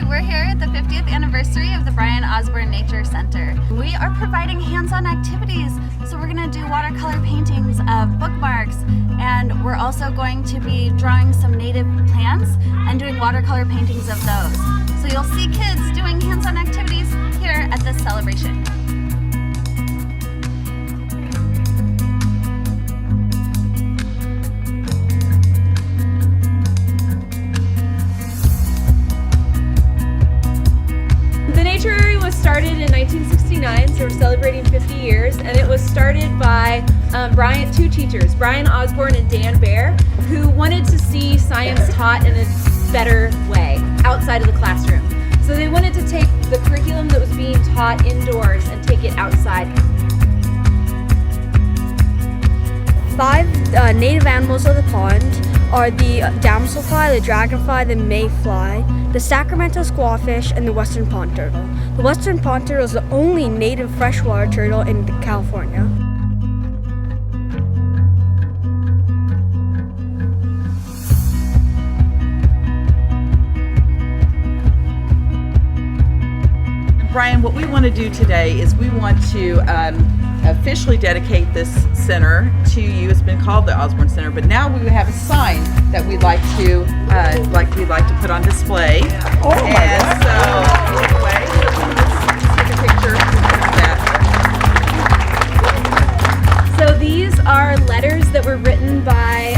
we're here at the 50th anniversary of the Brian Osborne Nature Center. We are providing hands-on activities, so we're going to do watercolor paintings of bookmarks, and we're also going to be drawing some native plants and doing watercolor paintings of those. So you'll see kids doing hands-on activities here at this celebration. The Nature was started in 1969, so we're celebrating 50 years, and it was started by two teachers, Brian Osborne and Dan Baer, who wanted to see science taught in a better way, outside of the classroom. So they wanted to take the curriculum that was being taught indoors and take it outside. 5 native animals of the pond are the damselfly, the dragonfly, the mayfly, the Sacramento squawfish, and the western pond turtle. The western pond turtle is the only native freshwater turtle in California. Brian, what we want to do today is we want to officially dedicate this center to you. It's been called the Osborne Center, but now we have a sign that we'd like to put on display. Oh my and God. So anyway, let's take a picture of that. So these are letters that were written by